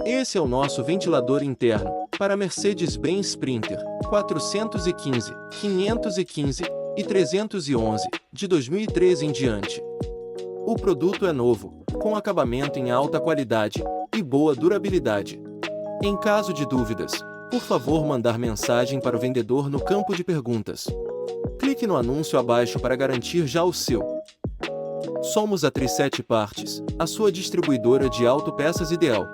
Esse é o nosso ventilador interno, para Mercedes-Benz Sprinter, 415, 515 e 311, de 2013 em diante. O produto é novo, com acabamento em alta qualidade e boa durabilidade. Em caso de dúvidas, por favor mandar mensagem para o vendedor no campo de perguntas. Clique no anúncio abaixo para garantir já o seu. Somos a Tri7 Partes, a sua distribuidora de autopeças ideal.